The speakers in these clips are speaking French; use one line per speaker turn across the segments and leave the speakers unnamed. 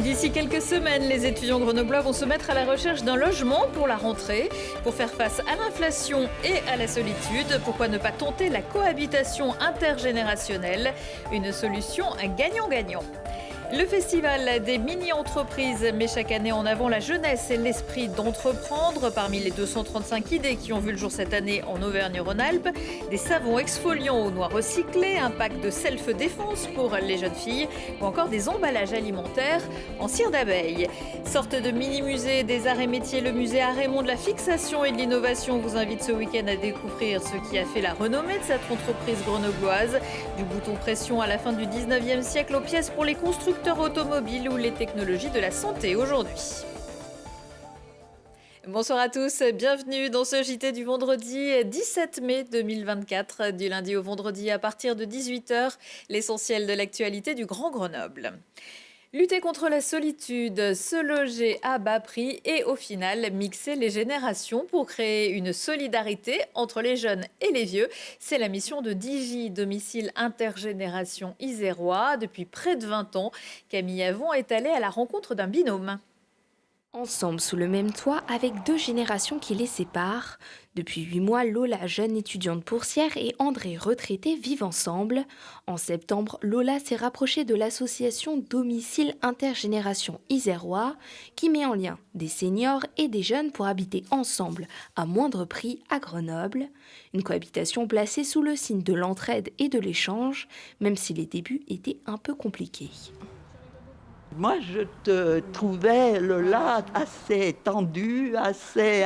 D'ici quelques semaines, les étudiants grenoblois vont se mettre à la recherche d'un logement pour la rentrée. Pour faire face à l'inflation et à la solitude, pourquoi ne pas tenter la cohabitation intergénérationnelle? Une solution gagnant-gagnant. Le festival des mini-entreprises met chaque année en avant la jeunesse et l'esprit d'entreprendre. Parmi les 235 idées qui ont vu le jour cette année en Auvergne-Rhône-Alpes, des savons exfoliants aux noix recyclées, un pack de self-défense pour les jeunes filles ou encore des emballages alimentaires en cire d'abeille. Sorte de mini-musée des arts et métiers, le musée Arémon de la fixation et de l'innovation vous invite ce week-end à découvrir ce qui a fait la renommée de cette entreprise grenobloise. Du bouton pression à la fin du 19e siècle aux pièces pour les constructeurs automobiles ou les technologies de la santé aujourd'hui. Bonsoir à tous, bienvenue dans ce JT du vendredi 17 mai 2024, du lundi au vendredi à partir de 18h, l'essentiel de l'actualité du Grand Grenoble. Lutter contre la solitude, se loger à bas prix et au final mixer les générations pour créer une solidarité entre les jeunes et les vieux. C'est la mission de Digi, domicile intergénération isérois. Depuis près de 20 ans, Camille Avon est allée à la rencontre d'un binôme.
Ensemble sous le même toit avec deux générations qui les séparent. Depuis 8 mois, Lola, jeune étudiante boursière, et André, retraité, vivent ensemble. En septembre, Lola s'est rapprochée de l'association Domicile Intergénération Isérois qui met en lien des seniors et des jeunes pour habiter ensemble à moindre prix à Grenoble. Une cohabitation placée sous le signe de l'entraide et de l'échange, même si les débuts étaient un peu compliqués.
Moi, je te trouvais, Lola, assez tendue, assez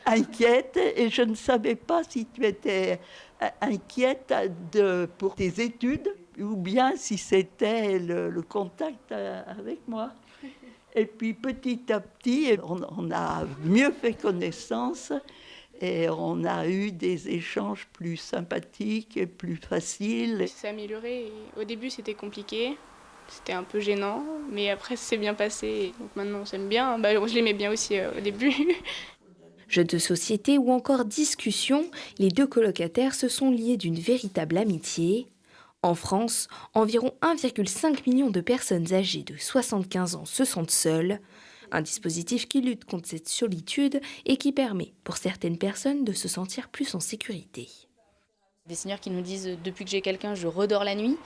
inquiète, et je ne savais pas si tu étais inquiète pour tes études ou bien si c'était le contact avec moi. Et puis petit à petit, on a mieux fait connaissance et on a eu des échanges plus sympathiques et plus faciles.
Ça s'est amélioré. Au début, c'était compliqué. C'était un peu gênant, mais après, ça s'est bien passé. Donc maintenant, on s'aime bien. Je l'aimais bien aussi au début.
Jeux de société ou encore discussion, les deux colocataires se sont liés d'une véritable amitié. En France, environ 1,5 million de personnes âgées de 75 ans se sentent seules. Un dispositif qui lutte contre cette solitude et qui permet, pour certaines personnes, de se sentir plus en sécurité.
Des seniors qui nous disent « depuis que j'ai quelqu'un, je redors la nuit,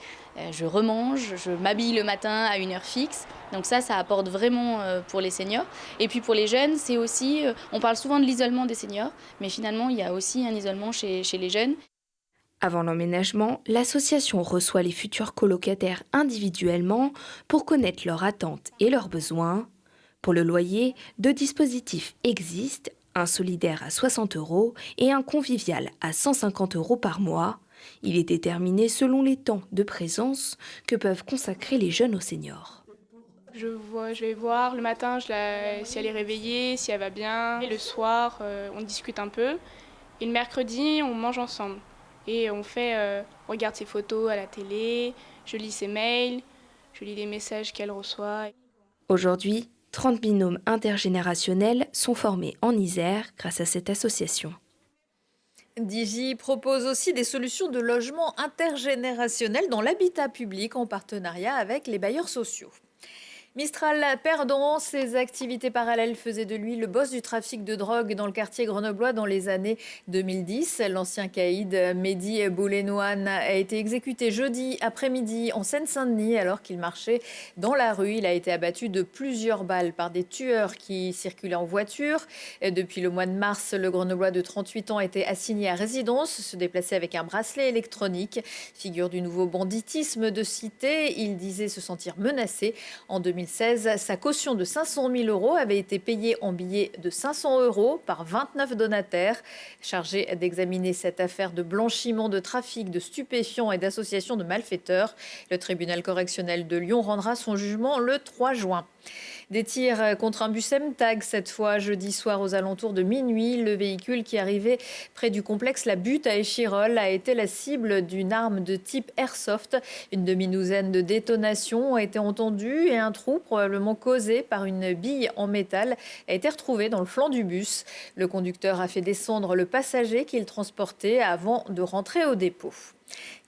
je remange, je m'habille le matin à une heure fixe ». Donc ça apporte vraiment pour les seniors. Et puis pour les jeunes, c'est aussi, on parle souvent de l'isolement des seniors, mais finalement il y a aussi un isolement chez les jeunes.
Avant l'emménagement, l'association reçoit les futurs colocataires individuellement pour connaître leurs attentes et leurs besoins. Pour le loyer, deux dispositifs existent. Un solidaire à 60 € et un convivial à 150 € par mois. Il est déterminé selon les temps de présence que peuvent consacrer les jeunes aux seniors.
Je vais voir le matin si elle est réveillée, si elle va bien. Et le soir, on discute un peu. Et le mercredi, on mange ensemble. Et on regarde ses photos à la télé, je lis ses mails, je lis les messages qu'elle reçoit.
Aujourd'hui, 30 binômes intergénérationnels sont formés en Isère grâce à cette association.
Digi propose aussi des solutions de logement intergénérationnel dans l'habitat public en partenariat avec les bailleurs sociaux. Mistral perdant, ses activités parallèles faisaient de lui le boss du trafic de drogue dans le quartier grenoblois dans les années 2010. L'ancien caïd Mehdi Boulenouane a été exécuté jeudi après-midi en Seine-Saint-Denis alors qu'il marchait dans la rue. Il a été abattu de plusieurs balles par des tueurs qui circulaient en voiture. Depuis le mois de mars, le grenoblois de 38 ans a été assigné à résidence, se déplaçait avec un bracelet électronique. Figure du nouveau banditisme de cité, il disait se sentir menacé. En 2016, sa caution de 500 000 € avait été payée en billets de 500 € par 29 donataires. Chargés d'examiner cette affaire de blanchiment de trafic de stupéfiants et d'association de malfaiteurs, le tribunal correctionnel de Lyon rendra son jugement le 3 juin. Des tirs contre un bus MTAG cette fois jeudi soir aux alentours de minuit. Le véhicule qui arrivait près du complexe La Butte à Échirolles a été la cible d'une arme de type airsoft. Une demi-douzaine de détonations ont été entendues et un trou probablement causé par une bille en métal a été retrouvé dans le flanc du bus. Le conducteur a fait descendre le passager qu'il transportait avant de rentrer au dépôt.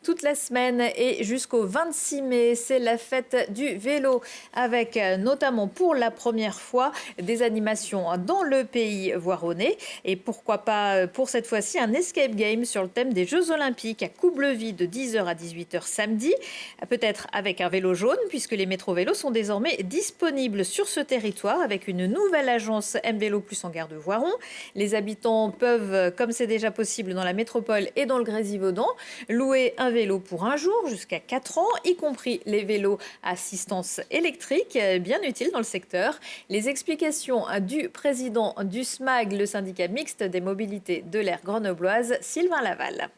Toute la semaine et jusqu'au 26 mai, c'est la fête du vélo avec notamment pour la première fois des animations dans le pays voironnais et pourquoi pas pour cette fois-ci un escape game sur le thème des Jeux Olympiques à Coublevis de 10h à 18h samedi, peut-être avec un vélo jaune puisque les métro-vélos sont désormais disponibles sur ce territoire avec une nouvelle agence M-Vélo Plus en gare de Voiron. Les habitants peuvent, comme c'est déjà possible dans la métropole et dans le Grésivaudan, louer un vélo pour un jour jusqu'à 4 ans, y compris les vélos à assistance électrique, bien utiles dans le secteur. Les explications du président du SMAG, le syndicat mixte des mobilités de l'aire grenobloise, Sylvain Laval.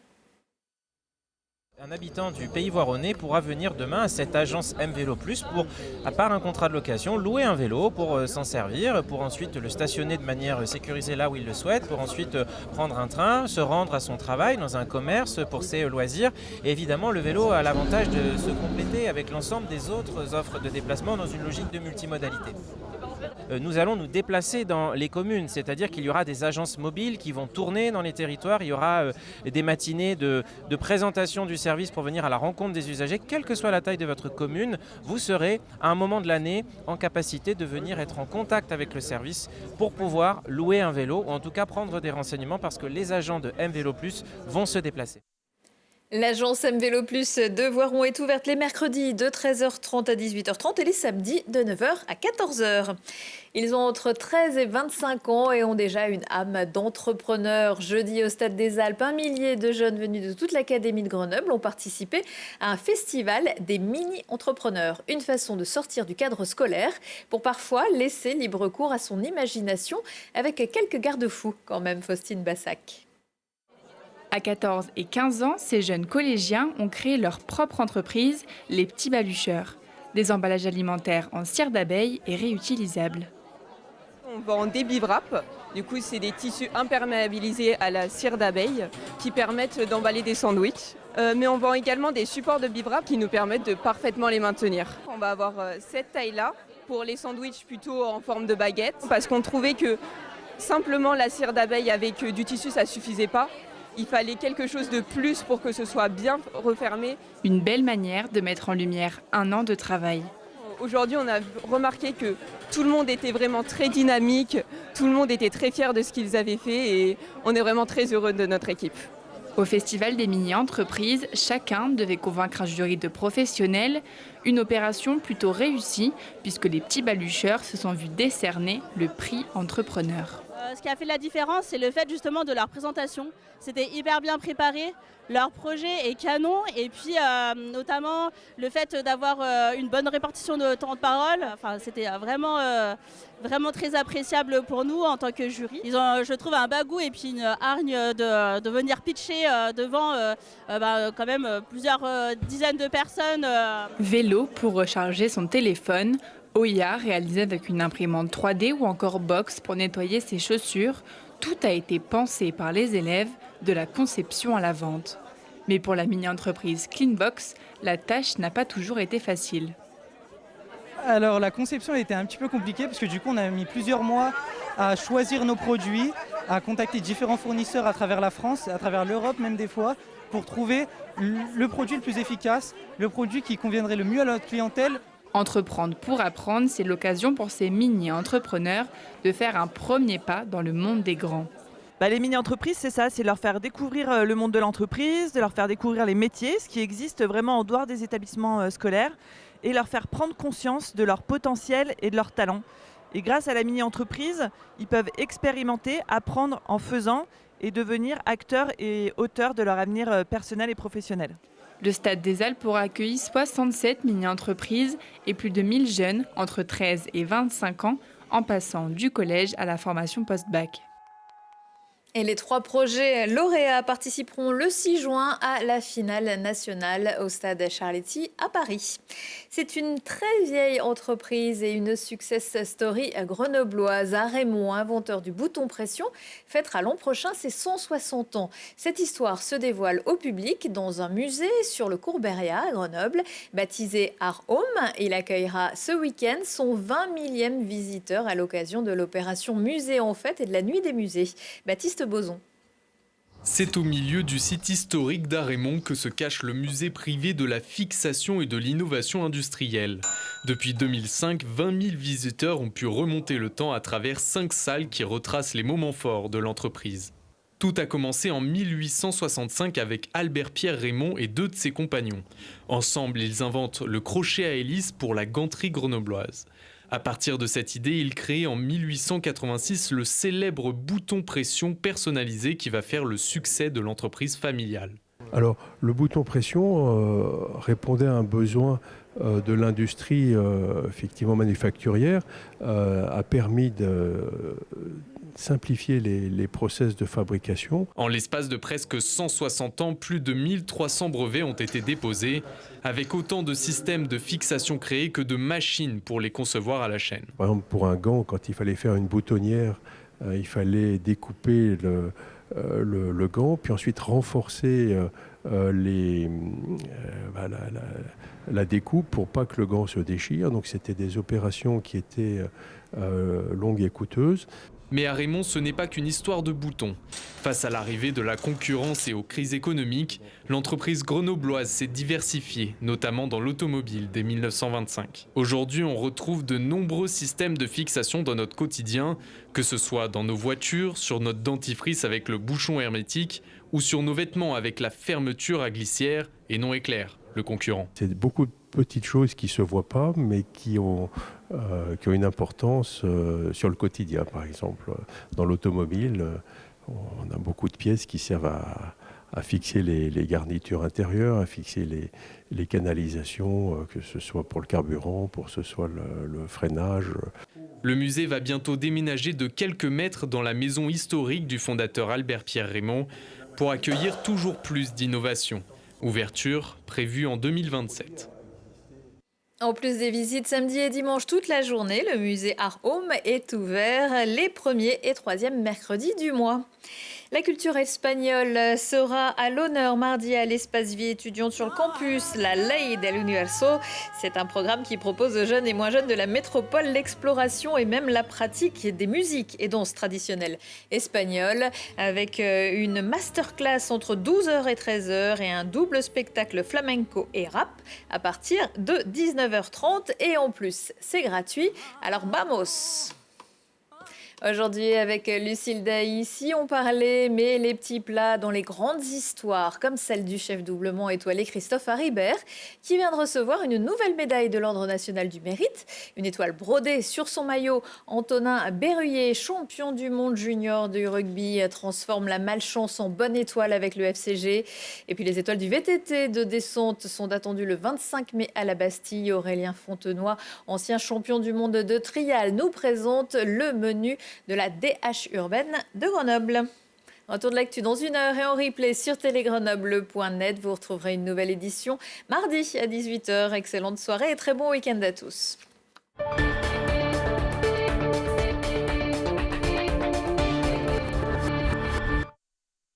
Un habitant du pays voironnais pourra venir demain à cette agence M-Vélo Plus pour, à part un contrat de location, louer un vélo pour s'en servir, pour ensuite le stationner de manière sécurisée là où il le souhaite, pour ensuite prendre un train, se rendre à son travail dans un commerce pour ses loisirs. Et évidemment, le vélo a l'avantage de se compléter avec l'ensemble des autres offres de déplacement dans une logique de multimodalité. Nous allons nous déplacer dans les communes, c'est-à-dire qu'il y aura des agences mobiles qui vont tourner dans les territoires, il y aura des matinées de présentation du service pour venir à la rencontre des usagers, quelle que soit la taille de votre commune, vous serez à un moment de l'année en capacité de venir être en contact avec le service pour pouvoir louer un vélo ou en tout cas prendre des renseignements parce que les agents de M-Vélo Plus vont se déplacer.
L'agence M-Vélo Plus de Voiron est ouverte les mercredis de 13h30 à 18h30 et les samedis de 9h à 14h. Ils ont entre 13 et 25 ans et ont déjà une âme d'entrepreneur. Jeudi au Stade des Alpes, 1 millier de jeunes venus de toute l'Académie de Grenoble ont participé à un festival des mini-entrepreneurs. Une façon de sortir du cadre scolaire pour parfois laisser libre cours à son imagination avec quelques garde-fous quand même, Faustine Bassac.
À 14 et 15 ans, ces jeunes collégiens ont créé leur propre entreprise, les Petits Balucheurs. Des emballages alimentaires en cire d'abeille et réutilisables.
On vend des bivraps, du coup c'est des tissus imperméabilisés à la cire d'abeille qui permettent d'emballer des sandwichs. Mais on vend également des supports de bivraps qui nous permettent de parfaitement les maintenir. On va avoir cette taille-là pour les sandwichs plutôt en forme de baguette parce qu'on trouvait que simplement la cire d'abeille avec du tissu ça suffisait pas. Il fallait quelque chose de plus pour que ce soit bien refermé.
Une belle manière de mettre en lumière un an de travail.
Aujourd'hui, on a remarqué que tout le monde était vraiment très dynamique, tout le monde était très fier de ce qu'ils avaient fait et on est vraiment très heureux de notre équipe.
Au Festival des mini-entreprises, chacun devait convaincre un jury de professionnels. Une opération plutôt réussie puisque les Petits Balucheurs se sont vus décerner le prix entrepreneur.
Ce qui a fait la différence, c'est le fait justement de leur présentation. C'était hyper bien préparé, leur projet est canon et puis notamment le fait d'avoir une bonne répartition de temps de parole. Enfin, c'était vraiment très appréciable pour nous en tant que jury. Ils ont, je trouve, un bagou et puis une hargne de venir pitcher devant quand même plusieurs dizaines de personnes.
Vélo pour recharger son téléphone. Oya réalisé avec une imprimante 3D ou encore Box pour nettoyer ses chaussures. Tout a été pensé par les élèves, de la conception à la vente. Mais pour la mini-entreprise Cleanbox, la tâche n'a pas toujours été facile.
Alors la conception a été un petit peu compliquée parce que du coup on a mis plusieurs mois à choisir nos produits, à contacter différents fournisseurs à travers la France, à travers l'Europe même des fois, pour trouver le produit le plus efficace, le produit qui conviendrait le mieux à notre clientèle.
Entreprendre pour apprendre, c'est l'occasion pour ces mini-entrepreneurs de faire un premier pas dans le monde des grands.
Les mini-entreprises, c'est ça, c'est leur faire découvrir le monde de l'entreprise, de leur faire découvrir les métiers, ce qui existe vraiment en dehors des établissements scolaires, et leur faire prendre conscience de leur potentiel et de leurs talents. Et grâce à la mini-entreprise, ils peuvent expérimenter, apprendre en faisant et devenir acteurs et auteurs de leur avenir personnel et professionnel.
Le Stade des Alpes aura accueilli 67 mini-entreprises et plus de 1000 jeunes entre 13 et 25 ans en passant du collège à la formation post-bac.
Et les 3 projets lauréats participeront le 6 juin à la finale nationale au stade Charletti à Paris. C'est une très vieille entreprise et une success story grenobloise. Raymond, inventeur du bouton pression, fêtera l'an prochain ses 160 ans. Cette histoire se dévoile au public dans un musée sur le Courbéria à Grenoble. Baptisé Art Home, il accueillera ce week-end son 20 millième visiteur à l'occasion de l'opération Musée en fête et de la Nuit des musées. Baptiste Bozon.
C'est au milieu du site historique d'Arémont que se cache le musée privé de la fixation et de l'innovation industrielle. Depuis 2005, 20 000 visiteurs ont pu remonter le temps à travers 5 salles qui retracent les moments forts de l'entreprise. Tout a commencé en 1865 avec Albert-Pierre Raymond et 2 de ses compagnons. Ensemble, ils inventent le crochet à hélice pour la ganterie grenobloise. À partir de cette idée, il crée en 1886 le célèbre bouton pression personnalisé qui va faire le succès de l'entreprise familiale.
Alors, le bouton pression répondait à un besoin de l'industrie effectivement manufacturière, a permis de simplifier les process de fabrication.
En l'espace de presque 160 ans, plus de 1300 brevets ont été déposés, avec autant de systèmes de fixation créés que de machines pour les concevoir à la chaîne.
Par exemple, pour un gant, quand il fallait faire une boutonnière, il fallait découper le gant, puis ensuite renforcer la découpe pour pas que le gant se déchire. Donc c'était des opérations qui étaient longues et coûteuses.
Mais à Raymond, ce n'est pas qu'une histoire de boutons. Face à l'arrivée de la concurrence et aux crises économiques, l'entreprise grenobloise s'est diversifiée, notamment dans l'automobile dès 1925. Aujourd'hui, on retrouve de nombreux systèmes de fixation dans notre quotidien, que ce soit dans nos voitures, sur notre dentifrice avec le bouchon hermétique, ou sur nos vêtements avec la fermeture à glissière et non éclair, le concurrent.
C'est beaucoup de petites choses qui ne se voient pas, mais qui ont une importance sur le quotidien. Par exemple, dans l'automobile, on a beaucoup de pièces qui servent à fixer les garnitures intérieures, à fixer les canalisations, que ce soit pour le carburant, pour que ce soit le freinage.
Le musée va bientôt déménager de quelques mètres dans la maison historique du fondateur Albert-Pierre Raymond pour accueillir toujours plus d'innovations. Ouverture prévue en 2027.
En plus des visites samedi et dimanche toute la journée, le musée Art Home est ouvert les 1er et 3e mercredis du mois. La culture espagnole sera à l'honneur mardi à l'espace vie étudiante sur le campus La Ley del Universo. C'est un programme qui propose aux jeunes et moins jeunes de la métropole l'exploration et même la pratique des musiques et danses traditionnelles espagnoles avec une masterclass entre 12h et 13h et un double spectacle flamenco et rap à partir de 19h30 et en plus c'est gratuit. Alors vamos! Aujourd'hui, avec Lucille Dailly, si on parlait, mais les petits plats dans les grandes histoires, comme celle du chef doublement étoilé Christophe Haribert, qui vient de recevoir une nouvelle médaille de l'Ordre national du mérite, une étoile brodée sur son maillot. Antonin Berruyer, champion du monde junior du rugby, transforme la malchance en bonne étoile avec le FCG. Et puis les étoiles du VTT de descente sont attendues le 25 mai à la Bastille. Aurélien Fontenoy, ancien champion du monde de trial, nous présente le menu de la DH urbaine de Grenoble. Retour de l'actu dans 1 heure et en replay sur télégrenoble.net. Vous retrouverez une nouvelle édition mardi à 18h. Excellente soirée et très bon week-end à tous.